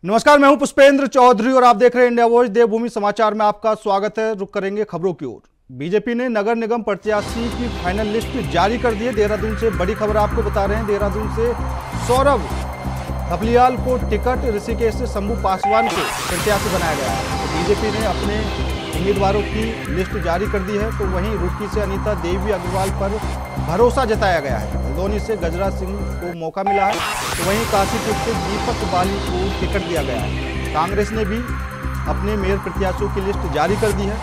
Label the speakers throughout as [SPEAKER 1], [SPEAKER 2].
[SPEAKER 1] नमस्कार, मैं हूं पुष्पेंद्र चौधरी और आप देख रहे हैं इंडिया वॉइस। देवभूमि समाचार में आपका स्वागत है। रुक करेंगे खबरों की ओर। बीजेपी ने नगर निगम प्रत्याशी की फाइनल लिस्ट जारी कर दी है। देहरादून से बड़ी खबर आपको बता रहे हैं। देहरादून से सौरभ थपलियाल को टिकट, ऋषिकेश से शंभू पासवान को प्रत्याशी बनाया गया है। तो बीजेपी ने अपने उम्मीदवारों की लिस्ट जारी कर दी है। तो वहीं रुड़की से अनीता देवी अग्रवाल पर भरोसा जताया गया है। हल्द्वानी से गजराज सिंह को मौका मिला है। तो वहीं काशीपुर से दीपक बाली को टिकट दिया गया है। कांग्रेस ने भी अपने मेयर प्रत्याशियों की लिस्ट जारी कर दी है।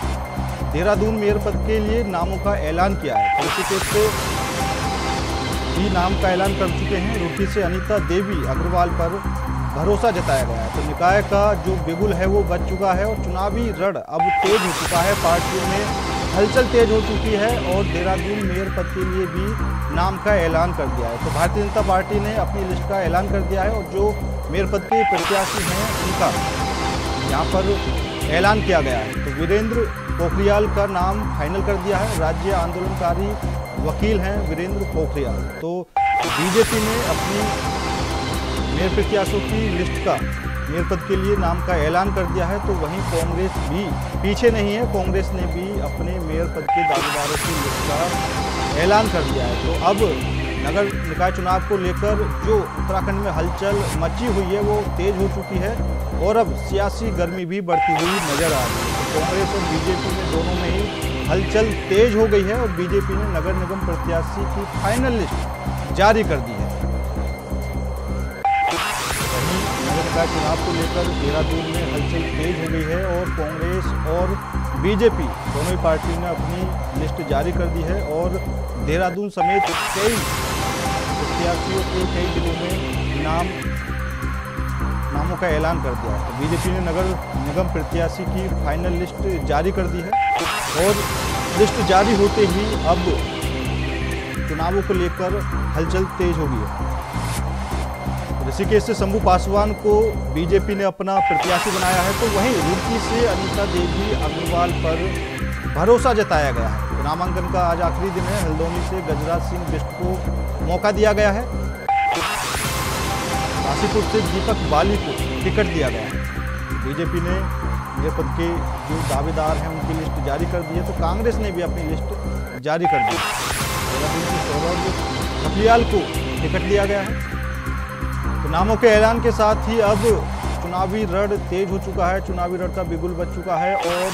[SPEAKER 1] देहरादून मेयर पद के लिए नामों का ऐलान किया है। ऋषिकेश से भी नाम का ऐलान कर चुके हैं। रुड़की से अनीता देवी अग्रवाल पर भरोसा जताया गया है। तो निकाय का जो बिगुल है वो बच चुका है और चुनावी रण अब तेज हो चुका है। पार्टियों में हलचल तेज हो चुकी है और देहरादून मेयर पद के लिए भी नाम का ऐलान कर दिया है। तो भारतीय जनता पार्टी ने अपनी लिस्ट का ऐलान कर दिया है और जो मेयर पद के प्रत्याशी हैं उनका यहाँ पर ऐलान किया गया है। तो वीरेंद्र पोखरियाल का नाम फाइनल कर दिया है। राज्य आंदोलनकारी वकील हैं वीरेंद्र पोखरियाल। तो बीजेपी ने अपनी मेयर प्रत्याशियों की लिस्ट का मेयर पद के लिए नाम का ऐलान कर दिया है। तो वहीं कांग्रेस भी पीछे नहीं है। कांग्रेस ने भी अपने मेयर पद के दावेदारों की लिस्ट का ऐलान कर दिया है। तो अब नगर निकाय चुनाव को लेकर जो उत्तराखंड में हलचल मची हुई है वो तेज हो चुकी है और अब सियासी गर्मी भी बढ़ती हुई नजर आ रही है। तो कांग्रेस और बीजेपी में दोनों में ही हलचल तेज हो गई है और बीजेपी ने नगर निगम प्रत्याशी की फाइनल लिस्ट जारी कर दी है। चुनाव को लेकर देहरादून में हलचल तेज हो गई है और कांग्रेस और बीजेपी दोनों ही पार्टियों ने अपनी लिस्ट जारी कर दी है और देहरादून समेत कई प्रत्याशियों के कई जिलों में नामों का ऐलान कर दिया है। तो बीजेपी ने नगर निगम प्रत्याशी की फाइनल लिस्ट जारी कर दी है और लिस्ट जारी होते ही अब चुनावों को लेकर हलचल तेज हो गई है। ऋषिकेश से शंभू पासवान को बीजेपी ने अपना प्रत्याशी बनाया है। तो वहीं रुड़की से अनीता देवी अग्रवाल पर भरोसा जताया गया है। तो नामांकन का आज आखिरी दिन है। हल्द्वानी से गजराज सिंह बिष्ट को मौका दिया गया है। काशीपुर से दीपक बाली को टिकट दिया गया है। बीजेपी ने मेयर पद के जो दावेदार हैं उनकी लिस्ट जारी कर दी है। तो कांग्रेस ने भी अपनी लिस्ट जारी कर दी है। देहरादून से सौरभ थपलियाल को टिकट दिया गया है। तो नामों के ऐलान के साथ ही अब चुनावी रण तेज हो चुका है। चुनावी रण का बिगुल बच चुका है और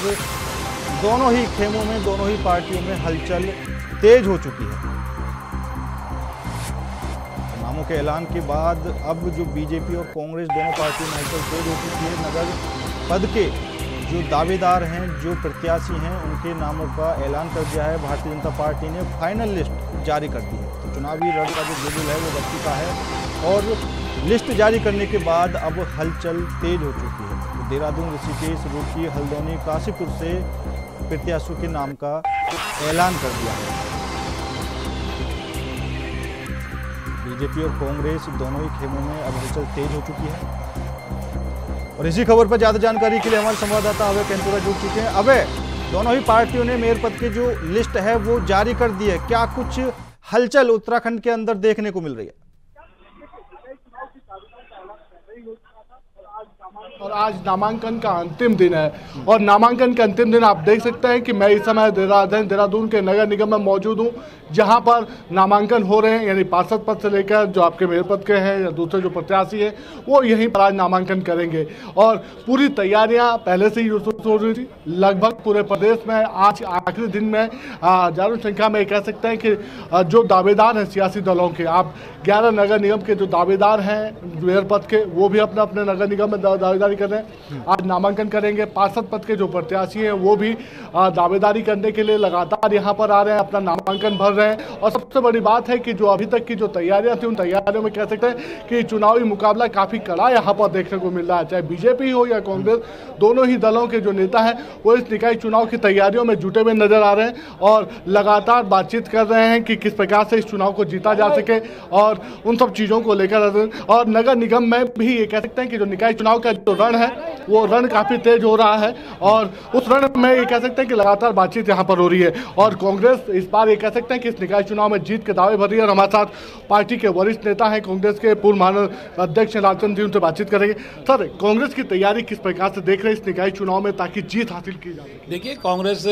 [SPEAKER 1] दोनों ही खेमों में, दोनों ही पार्टियों में हलचल तेज हो चुकी है। तो नामों के ऐलान के बाद अब जो बीजेपी और कांग्रेस दोनों पार्टियों में हलचल तेज हो चुकी है। नगर पद के जो दावेदार हैं, जो प्रत्याशी हैं, उनके नामों का ऐलान कर दिया है। भारतीय जनता पार्टी ने फाइनल लिस्ट जारी कर दी है। तो चुनावी रण का जो बिगुल है वो बच चुका है और लिस्ट जारी करने के बाद अब हलचल तेज हो चुकी है। तो देहरादून, ऋषिकेश, रुड़की, हल्द्वानी, काशीपुर से प्रत्याशियों के नाम का ऐलान कर दिया है। बीजेपी और कांग्रेस दोनों ही खेमों में अब हलचल तेज हो चुकी है। और इसी खबर पर ज्यादा जानकारी के लिए हमारे संवाददाता अभय कैंतुरा जुड़ चुके हैं। अभय, दोनों ही पार्टियों ने मेयर पद की जो लिस्ट है वो जारी कर दी है। क्या कुछ हलचल उत्तराखंड के अंदर देखने को मिल रही है?
[SPEAKER 2] और आज नामांकन का अंतिम दिन है और नामांकन के अंतिम दिन आप देख सकते हैं कि मैं इस समय देहरादून के नगर निगम में मौजूद हूं, जहां पर नामांकन हो रहे हैं। यानी पार्षद पद से लेकर जो आपके मेयर पद के हैं या दूसरे जो प्रत्याशी हैं वो यहीं पर आज नामांकन करेंगे और पूरी तैयारियां पहले से ही हो रही थी। लगभग पूरे प्रदेश में आज आखिरी दिन में हजारों संख्या में कह सकते हैं कि जो दावेदार हैं सियासी दलों के, आप 11 नगर निगम के जो दावेदार हैं मेयर पद के, वो भी अपने अपने नगर निगम में दावेदारी कर रहे हैं। आज नामांकन करेंगे। पार्षद पद के जो प्रत्याशी हैं वो भी दावेदारी करने के लिए लगातार यहाँ पर आ रहे हैं, अपना नामांकन भर रहे हैं। और सबसे बड़ी बात है कि जो अभी तक की जो तैयारियां थी उन तैयारियों में कह सकते हैं कि चुनावी मुकाबला काफी कड़ा यहाँ पर देखने को मिल रहा है। चाहे बीजेपी हो या कांग्रेस, दोनों ही दलों के जो नेता हैं वो इस निकाय चुनाव की तैयारियों में जुटे हुए नजर आ रहे हैं और लगातार बातचीत कर रहे हैं कि किस प्रकार से इस चुनाव को जीता जा सके और उन सब चीजों को लेकर। और नगर निगम में भी ये कह सकते हैं कि जो निकाय चुनाव का जो रण है वो रण काफी तेज हो रहा है और उस रण में ये कह सकते हैं कि लगातार बातचीत यहाँ पर हो रही है और कांग्रेस इस बार ये कह सकते हैं कि इस निकाय चुनाव में जीत के दावे भर रही है। और हमारे साथ पार्टी के वरिष्ठ नेता हैं, कांग्रेस के पूर्व महाअध्यक्ष लालचंद जी, उनसे बातचीत करेंगे। सर, कांग्रेस की तैयारी किस प्रकार से देख रहे हैं इस निकाय चुनाव में ताकि जीत हासिल की जा सके?
[SPEAKER 3] देखिए, कांग्रेस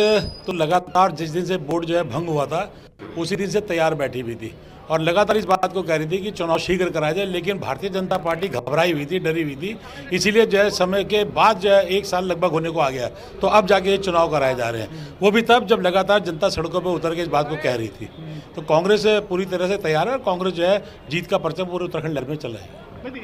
[SPEAKER 3] तो लगातार जिस दिन से बोर्ड जो है भंग हुआ था उसी दिन से तैयार बैठी हुई थी और लगातार इस बात को कह रही थी कि चुनाव शीघ्र कराया जाए, लेकिन भारतीय जनता पार्टी घबराई हुई थी, डरी हुई थी। इसीलिए जो है समय के बाद जो है 1 साल लगभग होने को आ गया, तो अब जाके ये चुनाव कराए जा रहे हैं। वो भी तब जब लगातार जनता सड़कों पर उतर के इस बात को कह रही थी। तो कांग्रेस पूरी तरह से तैयार है और कांग्रेस जो है जीत का परचम पूरे उत्तराखंड लड़ में चल रहा है।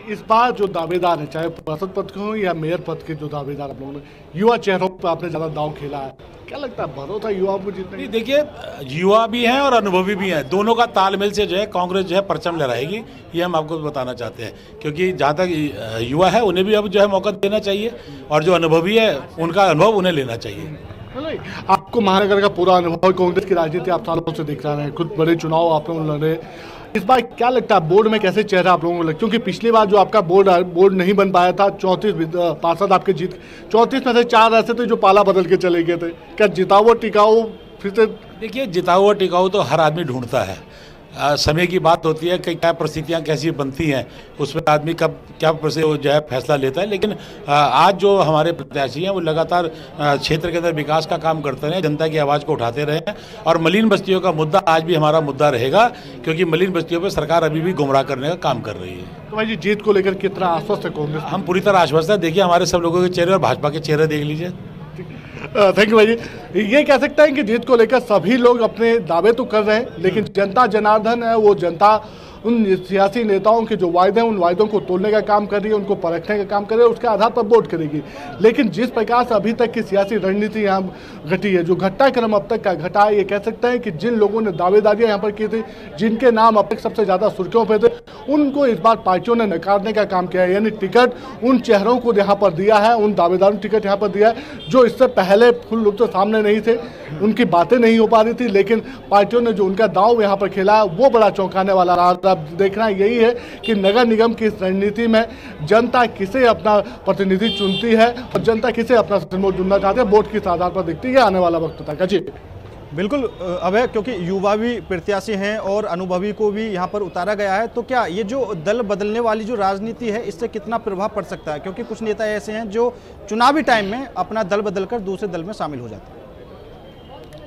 [SPEAKER 2] इस बार जो दावेदार है, चाहे पार्षद पद के हो या मेयर पद के जो दावेदार आप लोगों ने, युवा चेहरों पर आपने ज्यादा दाव खेला है, क्या लगता है भरोसा युवाओं को जीतने?
[SPEAKER 3] देखिए, युवा भी हैं और अनुभवी भी हैं, दोनों का तालमेल से जो है कांग्रेस जो है परचम लहराएगी, ये हम आपको बताना चाहते हैं। क्योंकि जहाँ तक युवा है उन्हें भी अब जो है मौका देना चाहिए और जो अनुभवी है उनका अनुभव उन्हें लेना चाहिए।
[SPEAKER 2] आपको महानगर का पूरा अनुभव, कांग्रेस की राजनीति आप सालों से दिख रहे हैं, खुद बड़े चुनाव आप लोग लड़े, इस बार क्या लगता है बोर्ड में कैसे चेहरा आप लोगों को लगता है? क्योंकि पिछली बार जो आपका बोर्ड नहीं बन पाया था, 34 पार्षद आपके जीत, 34 में से 4 ऐसे थे जो पाला बदल के चले गए थे। क्या जिताओ टिकाओ फिर से?
[SPEAKER 3] देखिए, जिताओ और टिकाऊ तो हर आदमी ढूंढता है, समय की बात होती है कि क्या परिस्थितियाँ कैसी बनती हैं, उसमें आदमी कब क्या जो है फैसला लेता है। लेकिन आज जो हमारे प्रत्याशी हैं वो लगातार क्षेत्र के अंदर विकास का काम करते रहे, जनता की आवाज़ को उठाते रहे हैं और मलिन बस्तियों का मुद्दा आज भी हमारा मुद्दा रहेगा, क्योंकि मलिन बस्तियों पर सरकार अभी भी गुमराह करने का काम कर रही है।
[SPEAKER 2] तो भाई जी, जीत को लेकर कितना आश्वस्त है कांग्रेस?
[SPEAKER 3] हम पूरी तरह आश्वस्त है। देखिए, हमारे सब लोगों के चेहरे और भाजपा के चेहरे देख लीजिए।
[SPEAKER 2] थैंक यू भाई जी। ये कह सकते हैं कि जीत को लेकर सभी लोग अपने दावे तो कर रहे हैं, लेकिन जनता जनार्दन है वो जनता उन सियासी नेताओं के जो वायदे हैं उन वायदों को तोड़ने का काम कर रही है, उनको परखने का काम कर रही है, उसके आधार पर वोट करेगी। लेकिन जिस प्रकार से अभी तक की सियासी रणनीति यहाँ घटी है, जो घटनाक्रम अब तक का घटा है, ये कह सकते हैं कि जिन लोगों ने दावेदारियाँ यहाँ पर की थी, जिनके नाम अब तक सबसे ज़्यादा सुर्खियों पर थे, उनको इस बार पार्टियों ने नकारने का काम किया है। यानी टिकट उन चेहरों को यहाँ पर दिया है, उन दावेदारों को टिकट यहाँ पर दिया है जो इससे पहले फुल रूप से सामने नहीं थे, उनकी बातें नहीं हो पा रही थी, लेकिन पार्टियों ने जो उनका दांव यहाँ पर खेला है वो बड़ा चौंकाने वाला रहा। अब देखना यही है कि नगर निगम की इस रणनीति में जनता किसे अपना प्रतिनिधि चुनती है और जनता किसे अपना सिरमौर चुनना चाहते हैं, वोट किस आधार पर दिखती है, आने वाला वक्त तक। जी
[SPEAKER 1] बिल्कुल अभय, क्योंकि युवा भी प्रत्याशी हैं और अनुभवी को भी यहाँ पर उतारा गया है, तो क्या ये जो दल बदलने वाली जो राजनीति है इससे कितना प्रभाव पड़ सकता है? क्योंकि कुछ नेता ऐसे हैं जो चुनावी टाइम में अपना दल बदलकर दूसरे दल में शामिल हो जाते हैं।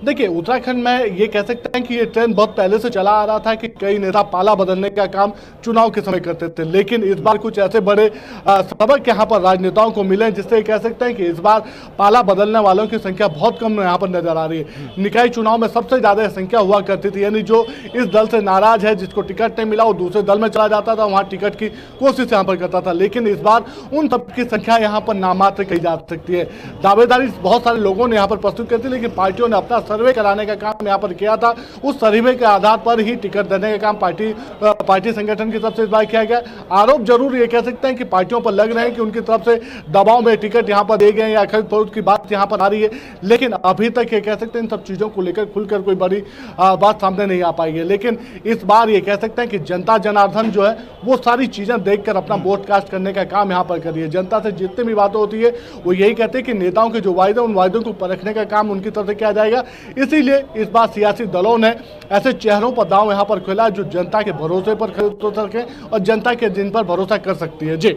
[SPEAKER 2] देखिए, उत्तराखंड में ये कह सकते हैं कि ये ट्रेंड बहुत पहले से चला आ रहा था कि कई नेता पाला बदलने का काम चुनाव के समय करते थे, लेकिन इस बार कुछ ऐसे बड़े सबक यहाँ पर राजनेताओं को मिले जिससे कह सकते हैं कि इस बार पाला बदलने वालों की संख्या बहुत कम यहाँ पर नजर आ रही है। निकाय चुनाव में सबसे ज्यादा संख्या हुआ करती थी, यानी जो इस दल से नाराज है, जिसको टिकट नहीं मिला, वो दूसरे दल में चला जाता था, वहाँ टिकट की कोशिश यहाँ पर करता था। लेकिन इस बार उन सबकी संख्या यहाँ पर नामात्र कही जा सकती है। दावेदारी बहुत सारे लोगों ने यहाँ पर प्रस्तुत की थी, लेकिन पार्टियों ने अपना सर्वे कराने का काम यहाँ पर किया था। उस सर्वे के आधार पर ही टिकट देने का काम पार्टी संगठन की तरफ से इस बार किया गया। आरोप जरूर ये कह सकते हैं कि पार्टियों पर लग रहे हैं कि उनकी तरफ से दबाव में टिकट यहाँ पर दे गए या खरीद फरोख्त की बात यहाँ पर आ रही है, लेकिन अभी तक ये कह सकते हैं इन सब चीजों को लेकर खुलकर कोई बड़ी बात सामने नहीं आ पाई है। लेकिन इस बार ये कह सकते हैं कि जनता जनार्दन जो है वो सारी चीजें देखकर अपना वोट कास्ट करने का काम यहाँ पर करिए। जनता से जितनी भी बातें होती है वो यही कहते हैं कि नेताओं के जो वायदे, उन वायदों को परखने का काम उनकी तरफ से किया जाएगा। इसीलिए इस बार सियासी दलों ने ऐसे चेहरों पर दांव यहाँ पर खोला जो जनता के भरोसे पर खड़े हो सके और जनता के जिन पर भरोसा कर सकती है। जी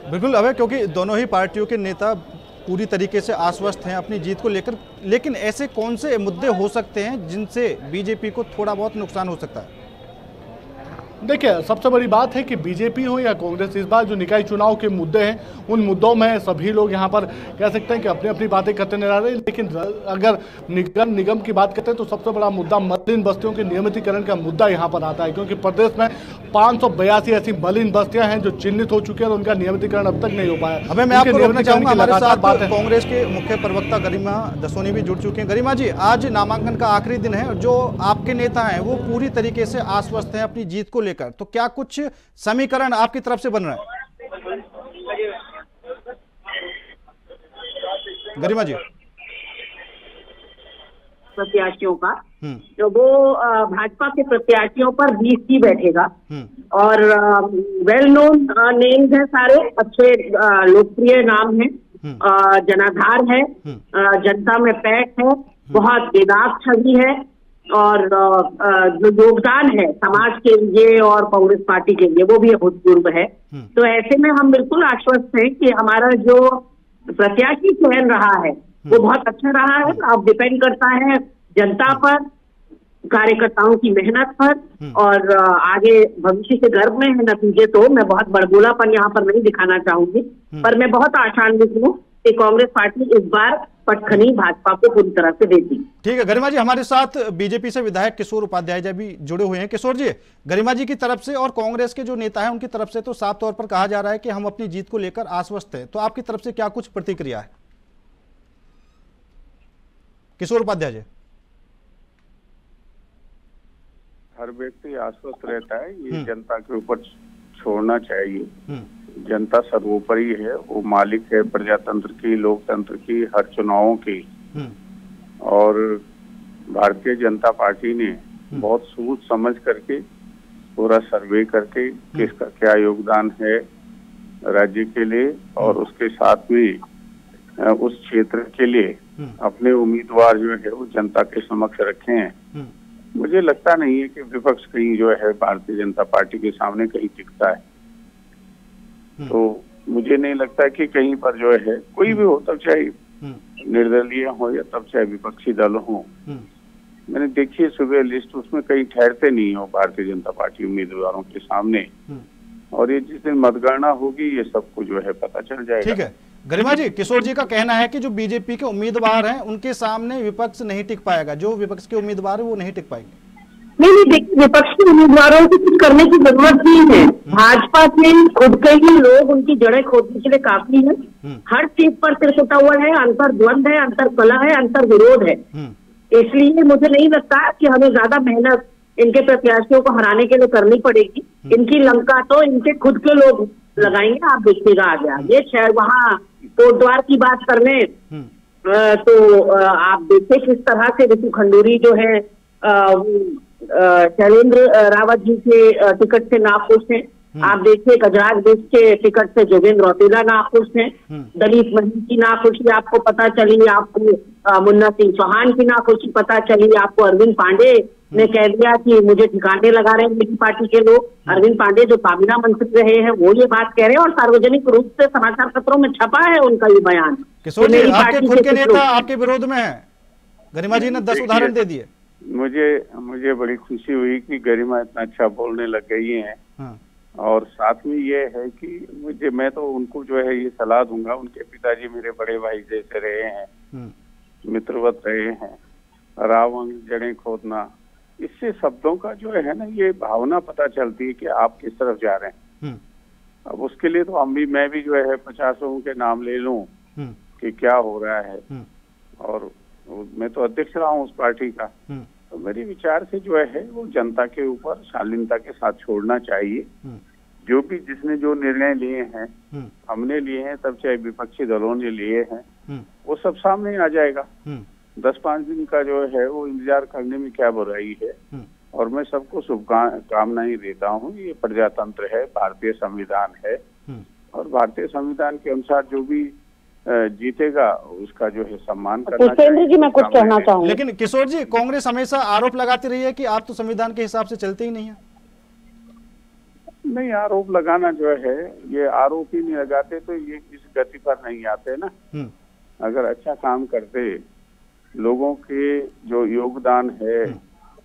[SPEAKER 1] बिल्कुल अभय, क्योंकि दोनों ही पार्टियों के नेता पूरी तरीके से आश्वस्त हैं अपनी जीत को लेकर, लेकिन ऐसे कौन से मुद्दे हो सकते हैं जिनसे बीजेपी को थोड़ा बहुत नुकसान हो सकता है?
[SPEAKER 2] देखिए, सबसे बड़ी बात है कि बीजेपी हो या कांग्रेस, इस बार जो निकाय चुनाव के मुद्दे हैं उन मुद्दों में सभी लोग यहाँ पर कह सकते हैं कि अपनी अपनी बातें करते नजर आ रहे हैं। लेकिन अगर निगम की बात करते हैं तो सबसे बड़ा मुद्दा मलिन बस्तियों के नियमितीकरण का मुद्दा यहाँ पर आता है, क्योंकि प्रदेश में 582 ऐसी मलिन बस्तियां हैं जो चिन्हित हो चुकी है और उनका नियमितीकरण अब तक नहीं हो पाया।
[SPEAKER 1] अबे मैं आपको रोकना चाहूंगा, हमारे साथ कांग्रेस के मुख्य प्रवक्ता गरिमा दसोनी भी जुड़ चुके हैं। गरिमा जी, आज नामांकन का आखिरी दिन है, जो आपके नेता हैं वो पूरी तरीके से आश्वस्त हैं अपनी जीत को लेकर, तो क्या कुछ समीकरण आपकी तरफ से बन रहा है? गरिमा जी,
[SPEAKER 4] प्रत्याशियों का जो वो भाजपा के प्रत्याशियों पर 20 ही बैठेगा और वेल नोन नेम्स हैं, सारे अच्छे लोकप्रिय नाम हैं। जनाधार है, जनता में पैठ है, बहुत बेदाग छवि है, और जो योगदान है समाज के लिए और कांग्रेस पार्टी के लिए वो भी अभूतपूर्व है। तो ऐसे में हम बिल्कुल आश्वस्त हैं कि हमारा जो प्रत्याशी चयन रहा है वो बहुत अच्छा रहा है। अब डिपेंड करता है जनता पर, कार्यकर्ताओं की मेहनत पर, और आगे भविष्य के गर्भ में है नतीजे। तो मैं बहुत बड़बोलापन यहाँ पर नहीं दिखाना चाहूंगी, पर मैं बहुत आशान्वित हूँ कि कांग्रेस पार्टी इस बार पटखनी भाजपा को पूरी तरह से देती।
[SPEAKER 1] ठीक है गरिमा जी, हमारे साथ बीजेपी से विधायक किशोर उपाध्याय जी भी जुड़े हुए हैं। किशोर जी, गरिमा जी की तरफ से और कांग्रेस के जो नेता हैं उनकी तरफ से तो साफ तौर पर कहा जा रहा है कि हम अपनी जीत को लेकर आश्वस्त हैं, तो आपकी तरफ से क्या कुछ प्रतिक्रिया है? किशोर उपाध्याय जी।
[SPEAKER 5] हर व्यक्ति आश्वस्त रहता है, ये जनता के ऊपर छोड़ना चाहिए। जनता सर्वोपरि है, वो मालिक है प्रजातंत्र की, लोकतंत्र की, हर चुनावों की। और भारतीय जनता पार्टी ने बहुत सोच समझ करके पूरा सर्वे करके किसका क्या योगदान है राज्य के लिए, और उसके साथ में उस क्षेत्र के लिए अपने उम्मीदवार जो है वो जनता के समक्ष रखे हैं। मुझे लगता नहीं है कि विपक्ष कहीं जो है भारतीय जनता पार्टी के सामने कहीं टिकता है। तो मुझे नहीं लगता कि कहीं पर जो है कोई भी हो, तब चाहे निर्दलीय हो या तब चाहे विपक्षी दल हो। मैंने देखी है सुबह लिस्ट, उसमें कहीं ठहरते नहीं हो भारतीय जनता पार्टी उम्मीदवारों के सामने, और ये जिस दिन मतगणना होगी ये सबको जो है पता चल जाएगा।
[SPEAKER 1] ठीक है गरिमा जी, किशोर जी का कहना है कि जो बीजेपी के उम्मीदवार हैं उनके सामने विपक्ष नहीं टिक पाएगा, जो विपक्ष के उम्मीदवार है वो नहीं टिक पाएंगे।
[SPEAKER 4] नहीं, देखिए विपक्ष के उम्मीदवारों को कुछ करने की जरूरत नहीं है। भाजपा के खुद के ही लोग उनकी जड़ें खोदने के लिए काफी है। हर चीज पर सिर हुआ है, अंतर द्वंद है, अंतर कला है, अंतर विरोध है। इसलिए मुझे नहीं लगता कि हमें ज्यादा मेहनत इनके प्रत्याशियों को हराने के लिए करनी पड़ेगी। इनकी लंका तो इनके खुद के लोग लगाएंगे, आप देखिएगा आगे आगे। शायद वहाँ कोटद्वार की बात करने तो आप देखिए किस तरह से ऋतु खंडूरी जो है शैलेंद्र रावत जी के टिकट से नाखुश हैं। आप देखिए गजराज बिष्ट के टिकट से जोगेंद्र रौतेला नाखुश हैं। दलीप मही की नाखुशी आपको पता चली, आपको मुन्ना सिंह चौहान की नाखुशी पता चली, आपको अरविंद पांडे ने कह दिया कि मुझे ठिकाने लगा रहे हैं मेरी पार्टी के लोग। अरविंद पांडे जो काबीना मंत्री रहे हैं वो ये बात कह रहे हैं, और सार्वजनिक रूप से समाचार पत्रों में छपा है उनका ये बयान।
[SPEAKER 1] किशोर जी, आपके खुद के नेता आपके विरोध में है, गरिमा जी ने 10 उदाहरण दे दिए।
[SPEAKER 5] मुझे बड़ी खुशी हुई कि गरिमा इतना अच्छा बोलने लग गई है। और साथ में ये है कि मैं तो उनको जो है ये सलाह दूंगा, उनके पिताजी मेरे बड़े भाई जैसे रहे हैं, मित्रवत रहे हैं। रावण जड़ें खोदना, इससे शब्दों का जो है ना ये भावना पता चलती है कि आप किस तरफ जा रहे हैं। अब उसके लिए तो मैं भी जो है 50 लोगों के नाम ले लूं कि क्या हो रहा है, और मैं तो अध्यक्ष रहा हूँ उस पार्टी का। तो मेरे विचार से जो है वो जनता के ऊपर शालीनता के साथ छोड़ना चाहिए। जो भी जिसने जो निर्णय लिए हैं, हमने लिए हैं, तब चाहे विपक्षी दलों ने लिए हैं, वो सब सामने आ जाएगा। 10-5 दिन का जो है वो इंतजार करने में क्या बुराई है। और मैं सबको शुभकामनाएं देता हूँ। ये प्रजातंत्र है, भारतीय संविधान है, और भारतीय संविधान के अनुसार जो भी जीतेगा उसका जो है सम्मान करना चाहिए।
[SPEAKER 4] जी मैं कुछ कहना चाहूँगा,
[SPEAKER 1] लेकिन किशोर जी, कांग्रेस हमेशा आरोप लगाती रही है कि आप तो संविधान के हिसाब से चलते ही नहीं है।
[SPEAKER 5] नहीं, आरोप लगाना जो है ये आरोप ही नहीं लगाते तो ये इस गति पर नहीं आते ना। अगर अच्छा काम करते, लोगों के जो योगदान है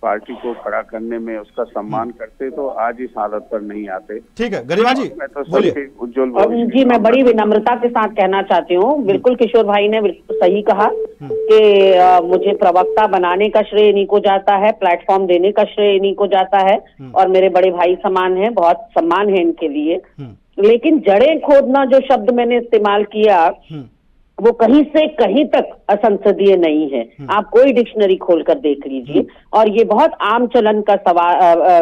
[SPEAKER 5] पार्टी को खड़ा करने में उसका सम्मान करते, तो आज इस हालत पर नहीं आते।
[SPEAKER 1] ठीक है गरिमा जी,
[SPEAKER 5] मैं तो सबके उज्जवल
[SPEAKER 4] जी मैं बड़ी विनम्रता के साथ कहना चाहती हूँ। बिल्कुल किशोर भाई ने बिल्कुल सही कहा कि मुझे प्रवक्ता बनाने का श्रेय इन्हीं को जाता है, प्लेटफॉर्म देने का श्रेय इन्हीं को जाता है, और मेरे बड़े भाई समान है, बहुत सम्मान है इनके लिए। लेकिन जड़ें खोदना जो शब्द मैंने इस्तेमाल किया वो कहीं से कहीं तक असंसदीय नहीं है। आप कोई डिक्शनरी खोलकर देख लीजिए, और ये बहुत आम चलन का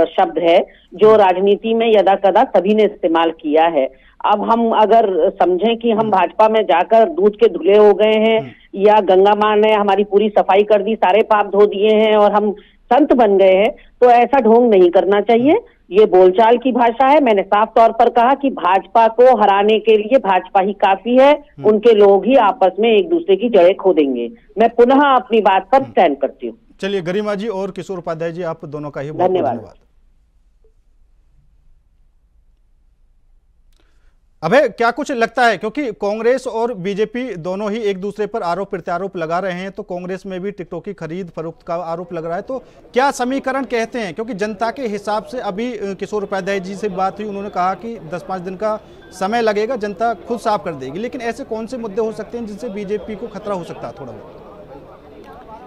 [SPEAKER 4] शब्द है जो राजनीति में यदा कदा सभी ने इस्तेमाल किया है। अब हम अगर समझें कि हम भाजपा में जाकर दूध के धुले हो गए हैं, या गंगा माँ ने हमारी पूरी सफाई कर दी, सारे पाप धो दिए हैं और हम संत बन गए हैं, तो ऐसा ढोंग नहीं करना चाहिए। ये बोलचाल की भाषा है। मैंने साफ तौर पर कहा कि भाजपा को हराने के लिए भाजपा ही काफी है, उनके लोग ही आपस में एक दूसरे की जड़ें खोदेंगे। मैं पुनः अपनी बात पर स्टैंड करती हूँ।
[SPEAKER 1] चलिए गरिमा जी और किशोर उपाध्याय जी, आप दोनों का ही बहुत धन्यवाद। अबे क्या कुछ लगता है, क्योंकि कांग्रेस और बीजेपी दोनों ही एक दूसरे पर आरोप प्रत्यारोप लगा रहे हैं, तो कांग्रेस में भी टिकटों की खरीद फरोख्त का आरोप लग रहा है, तो क्या समीकरण कहते हैं? क्योंकि जनता के हिसाब से अभी किशोर उपाध्याय जी से बात हुई, उन्होंने कहा कि 10-5 दिन का समय लगेगा, जनता खुद साफ कर देगी, लेकिन ऐसे कौन से मुद्दे हो सकते हैं जिनसे बीजेपी को खतरा हो सकता है थोड़ा बहुत?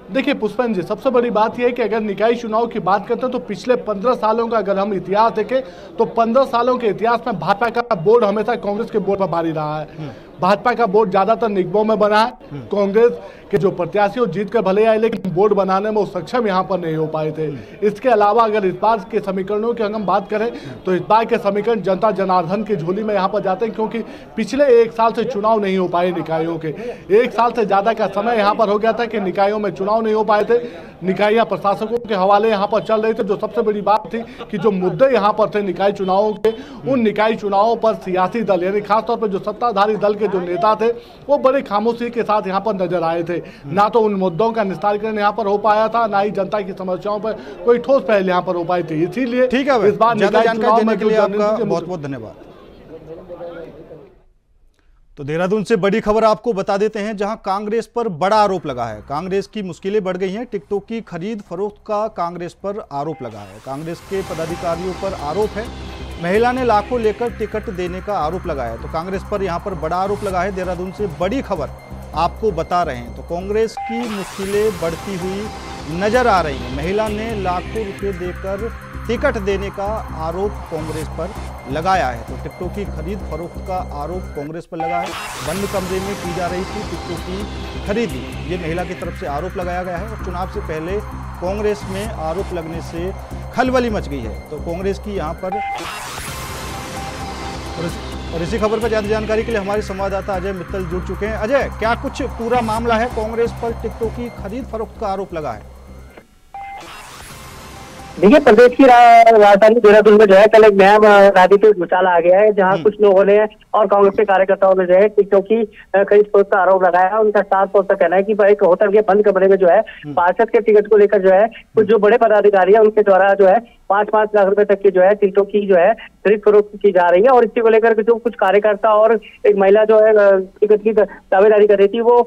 [SPEAKER 2] देखिए पुष्पन जी, सबसे बड़ी बात यह है कि अगर निकाय चुनाव की बात करते हैं तो पिछले 15 सालों का अगर हम इतिहास देखें तो 15 सालों के इतिहास में भाजपा का बोर्ड हमेशा कांग्रेस के बोर्ड पर भारी रहा है। भाजपा का बोर्ड ज्यादातर निगमों में बना है, कांग्रेस के जो प्रत्याशी वो जीत कर भले आए लेकिन बोर्ड बनाने में वो सक्षम यहाँ पर नहीं हो पाए थे। इसके अलावा अगर इस बार के समीकरणों की हम बात करें तो इस बार के समीकरण जनता जनार्दन की झोली में यहाँ पर जाते हैं, क्योंकि पिछले 1 साल से चुनाव नहीं हो पाए निकायों के। 1 साल से ज्यादा का समय यहाँ पर हो गया था कि निकायों में चुनाव नहीं हो पाए थे, निकाय प्रशासकों के हवाले यहाँ पर चल रहे थे। जो सबसे बड़ी बात थी कि जो मुद्दे यहाँ पर थे निकाय चुनावों के, उन निकाय चुनावों पर सियासी दल यानी खासतौर पर जो सत्ताधारी दल के जो नेता थे वो बड़े खामोशी के साथ यहाँ पर नजर आए थे। ना तो उन मुद्दों का निस्तारीकरण यहाँ पर हो पाया था, ना ही जनता की समस्याओं पर कोई ठोस पहल यहाँ पर हो पाई थी। इसीलिए
[SPEAKER 1] ठीक है, इस बार ज्यादा जानकारी देने के लिए आपका बहुत बहुत धन्यवाद। तो देहरादून से बड़ी खबर आपको बता देते हैं, जहां कांग्रेस पर बड़ा आरोप लगा है। कांग्रेस की मुश्किलें बढ़ गई हैं, टिकटों की खरीद फरोख्त का कांग्रेस पर आरोप लगा है। कांग्रेस के पदाधिकारियों पर आरोप है, महिला ने लाखों लेकर टिकट देने का आरोप लगाया है। तो कांग्रेस पर यहां पर बड़ा आरोप लगा है। देहरादून से बड़ी खबर आपको बता रहे हैं। तो कांग्रेस की मुश्किलें बढ़ती हुई नजर आ रही हैं। महिला ने लाखों रुपए देकर टिकट देने का आरोप कांग्रेस पर लगाया है। तो टिकटों की खरीद फरोख्त का आरोप कांग्रेस पर लगा है। बंद कमरे में की जा रही थी टिकटों की खरीदी, ये महिला की तरफ से आरोप लगाया गया है। और चुनाव से पहले कांग्रेस में आरोप लगने से खलबली मच गई है। तो कांग्रेस की यहाँ पर, और इसी खबर पर ज्यादा जानकारी के लिए हमारे संवाददाता अजय मित्तल जुड़ चुके हैं। अजय, क्या कुछ पूरा मामला है? कांग्रेस पर टिकटों की खरीद फरोख्त का आरोप लगा है।
[SPEAKER 6] देखिए, प्रदेश की राजधानी देहरादून में जो है कल एक नया राजनीतिक भूचाल आ गया है, जहां कुछ लोगों ने और कांग्रेस के कार्यकर्ताओं ने जो है टिकटों की खरीद फरोख्त का आरोप लगाया। उनका साफ तौर पर कहना है कि एक होटल के बंद कमरे में जो है पार्षद के टिकट को लेकर जो है कुछ जो बड़े पदाधिकारी है उनके द्वारा जो है 5-5 लाख रुपए तक की जो है टिकटों की जो है खरीद फरोख्त की जा रही है। और इसी को लेकर जो कुछ कार्यकर्ता और एक महिला जो है टिकट की दावेदारी कर रही थी, वो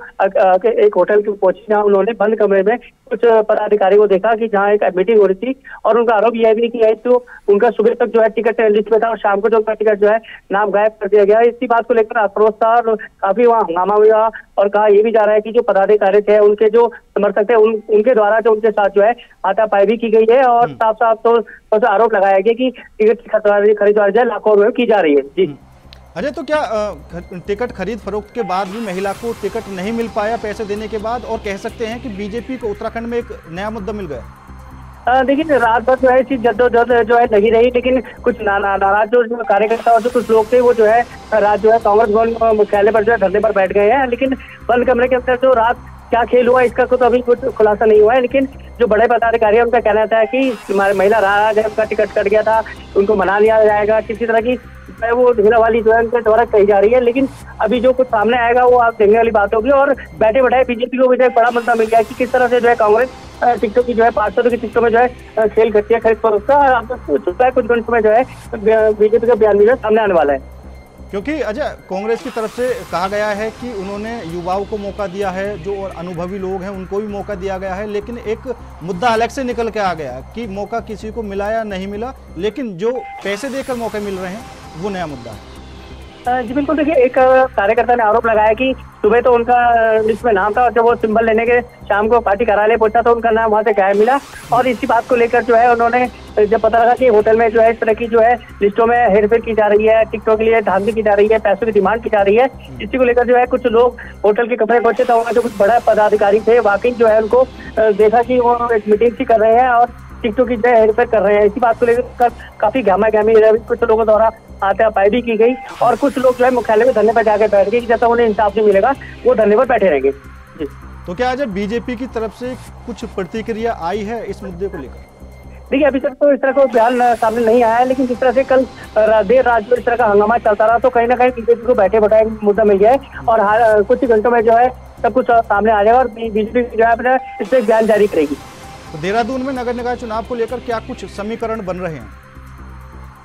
[SPEAKER 6] एक होटल की पहुंची, जहाँ उन्होंने बंद कमरे में कुछ पदाधिकारी को देखा कि जहाँ एक मीटिंग हो रही थी। और उनका आरोप यह भी कि तो उनका सुबह तक जो है टिकट लिस्ट में था और शाम को जो उनका टिकट जो है नाम गायब कर दिया गया। इसी बात को लेकर आक्रोश था और काफी वहाँ हंगामा हुआ। और कहा यह भी जा रहा है कि जो पदाधिकारी थे, उनके जो समर्थक थे, उनके द्वारा जो उनके साथ जो है हाथापाई भी की गई है। और साफ साफ तो आरोप लगाया गया कि टिकट की खरीदारी जो है लाखों रुपए की जा रही है। जी
[SPEAKER 1] अजय, तो क्या टिकट खरीद फरोख्त के बाद भी महिला को टिकट नहीं मिल पाया पैसे देने के बाद, और कह सकते हैं कि बीजेपी को उत्तराखंड में एक नया मुद्दा मिल गया?
[SPEAKER 6] देखिए, रात भर जो है इसी जद्दोजहद जो है लगी रही, लेकिन कुछ नाराज जो कार्यकर्ता और जो कुछ लोग थे वो जो है रात जो है कांग्रेस भवन मुख्यालय पर जो है धरने पर बैठ गए हैं। लेकिन बंद कमरे के अंदर जो रात क्या खेल हुआ इसका तो अभी कुछ खुलासा नहीं हुआ है। लेकिन जो बड़े पदाधिकारी है उनका कहना था कि महिला नाराज है, उनका टिकट कट गया था, उनको मना लिया जाएगा, किसी तरह की वो ढीला वाली जो है उनके द्वारा कही जा रही है। लेकिन अभी जो कुछ सामने आएगा वो आप देखने वाली बात होगी। और बैठे बैठाए बीजेपी को भी एक बड़ा मुद्दा मिल गया कि किस तरह से जो है कांग्रेस टिकटों की जो है पार्षदों की टिकटों में जो है खेल करती है खरीद फरोख्त का। कुछ घंटों में जो है बीजेपी का बयान भी सामने आने वाला है।
[SPEAKER 1] क्योंकि अजय, कांग्रेस की तरफ से कहा गया है कि उन्होंने युवाओं को मौका दिया है, जो अनुभवी लोग हैं उनको भी मौका दिया गया है, लेकिन एक मुद्दा अलग से निकल के आ गया कि मौका किसी को मिला या नहीं मिला, लेकिन जो पैसे देकर मौके मिल रहे हैं वो नया मुद्दा है।
[SPEAKER 6] जी बिल्कुल, देखिए, एक कार्यकर्ता ने आरोप लगाया कि सुबह तो उनका लिस्ट में नाम था और जब वो सिंबल लेने के शाम को पार्टी कार्यालय पहुंचा तो उनका नाम वहां से गायब मिला। और इसी बात को लेकर जो है उन्होंने जब पता लगा कि होटल में जो है इस तरह की जो है लिस्टों में हेरफेर की जा रही है, टिकटों के लिए धांधली की जा रही है, पैसों की डिमांड की जा रही है, इसी को लेकर जो है कुछ लोग होटल के कमरे पहुंचे तो वहाँ जो कुछ बड़ा पदाधिकारी थे वाकई जो है उनको देखा कि वो एक मीटिंग सी कर रहे हैं और टिकटों की जो है हेरफेर कर रहे हैं। इसी बात को लेकर काफी गहमा-गहमी कुछ लोगों द्वारा हाथापाई भी की गई। और कुछ लोग जो है मुख्यालय में धरने पर जाकर बैठ गए कि जब तक उन्हें इंसाफ नहीं मिलेगा वो धरने पर बैठे रहेंगे। जी,
[SPEAKER 1] तो क्या आज बीजेपी की तरफ से कुछ प्रतिक्रिया आई है इस मुद्दे को लेकर?
[SPEAKER 6] देखिए अभी तक तो इस तरह का बयान सामने नहीं आया है, लेकिन जिस तरह से कल देर रात में इस तरह का हंगामा चलता रहा तो कहीं ना कहीं बीजेपी को बैठे बैठाए मुद्दा मिल गया है और कुछ ही घंटों में जो है सब कुछ सामने आ जाएगा और बीजेपी जो है अपना इस पर बयान जारी करेगी।
[SPEAKER 1] तो देहरादून में नगर निकाय चुनाव को लेकर क्या कुछ समीकरण बन रहे हैं?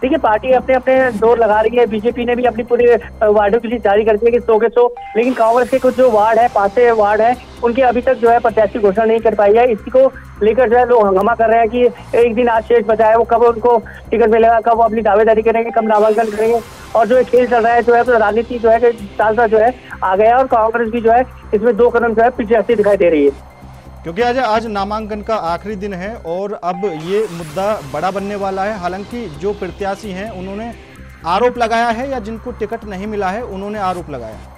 [SPEAKER 6] देखिए पार्टी अपने अपने जोर लगा रही है। बीजेपी ने भी अपनी पूरी वार्डों की लिस्ट जारी कर दी है कि 100 के 100, लेकिन कांग्रेस के कुछ जो वार्ड है, 5 वार्ड है, उनके अभी तक जो है प्रत्याशी घोषणा नहीं कर पाई है। इसी को लेकर जो है लोग हंगामा कर रहे हैं कि एक दिन आज शेष बचा है, वो कब उनको टिकट मिलेगा, कब वो अपनी दावेदारी करेंगे, कब नामांकन करेंगे। और जो खेल चल रहा है जो है तो राजनीति जो है साल जो है आ गया और कांग्रेस भी जो है इसमें 2 कदम जो है पीछे हटती दिखाई दे रही है।
[SPEAKER 1] क्योंकि आज नामांकन का आखिरी दिन है और अब ये मुद्दा बड़ा बनने वाला है। हालांकि जो प्रत्याशी हैं उन्होंने आरोप लगाया है या जिनको टिकट नहीं मिला है उन्होंने आरोप लगाया है।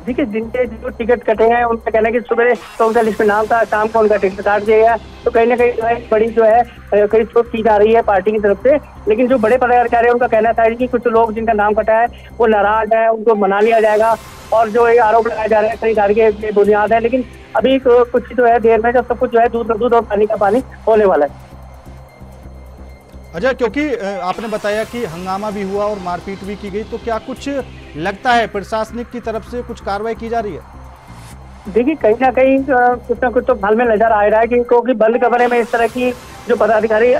[SPEAKER 6] देखिए जिनके जो टिकट कटे हैं उनका कहना है कि सुबह तो उनका लिस्ट में नाम था, शाम को उनका टिकट काट दिया गया। तो कहीं ना कहीं जो है बड़ी जो है कहीं छूट की जा रही है पार्टी की तरफ से। लेकिन जो बड़े पदाधिकारी हैं उनका कहना था कि कुछ लोग जिनका नाम कटा है वो नाराज है, उनको मना लिया जाएगा और जो ये आरोप लगाए जा रहे हैं खरीदारी के बुनियाद है। लेकिन अभी कुछ जो है देर में जब सब कुछ जो है दूध का दूध और पानी का पानी होने वाला है।
[SPEAKER 1] अच्छा, क्योंकि आपने बताया कि हंगामा भी हुआ और मारपीट भी की गई, तो क्या कुछ लगता है प्रशासनिक की तरफ से कुछ कार्रवाई की जा रही है?
[SPEAKER 6] देखिए कहीं ना कहीं कुछ ना कुछ तो हाल में नजर आ रहा है कि क्योंकि बंद कमरे में इस तरह की जो पदाधिकारी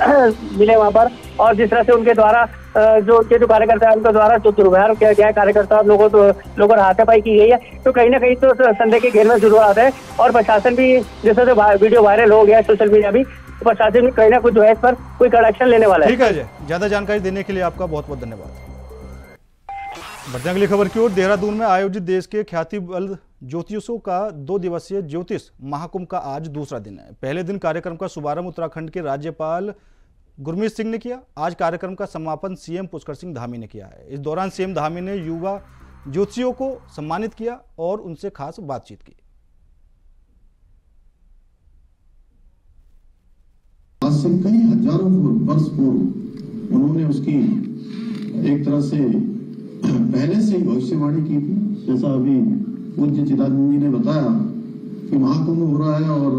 [SPEAKER 6] मिले वहां पर और जिस तरह से उनके द्वारा जो कार्यकर्ता है उनके द्वारा जो दुर्व्यवहार किया गया है, कार्यकर्ता लोगों पर हाथापाई की गई है, तो कहीं ना कहीं तो संदेह के घेर में जरूर आता है। और प्रशासन भी जैसे तो वीडियो वायरल हो गया है सोशल मीडिया भी, तो प्रशासन भी कहीं ना कुछ जो है इस पर कोई कड़ा एक्शन लेने वाला है।
[SPEAKER 1] ठीक है अजय, ज्यादा जानकारी देने के लिए आपका बहुत बहुत धन्यवाद। बढ़ते अगली खबर की ओर। देहरादून में आयोजित देश के ख्यातिबल्द ज्योतिषों का 2 दिवसीय ज्योतिष महाकुंभ का आज दूसरा दिन है। पहले दिन कार्यक्रम का शुभारंभ उत्तराखंड के राज्यपाल गुरमीत सिंह ने किया। आज कार्यक्रम का समापन सीएम पुष्कर सिंह धामी ने किया है। इस दौरान सीएम धामी ने युवा ज्योतिषियों को सम्मानित किया और उनसे खास बातचीत की।
[SPEAKER 7] आज से कई हजारों वर्ष पूर्व उन्होंने उसकी एक तरह से पहले से ही भविष्यवाणी की थी। जैसा अभी पूज्य चिदानंद जी ने बताया कि महाकुंभ हो रहा है और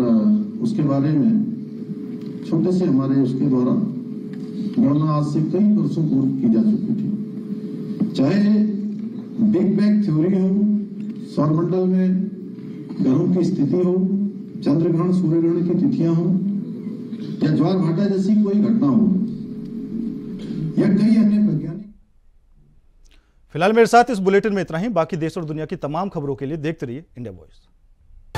[SPEAKER 7] उसके बारे में छोटे से हमारे उसके द्वारा गणना आज से कई वर्षों पूर्व की जा चुकी थी। चाहे बिग बैंग थ्योरी हो, सौरमंडल में ग्रहों की स्थिति हो, चंद्रग्रहण सूर्य ग्रहण की तिथियां हो या ज्वार भाटा जैसी कोई घटना हो या कई अन्य वैज्ञानिक।
[SPEAKER 1] फिलहाल मेरे साथ इस बुलेटिन में इतना ही। बाकी देश और दुनिया की तमाम खबरों के लिए देखते रहिए इंडिया वॉइस।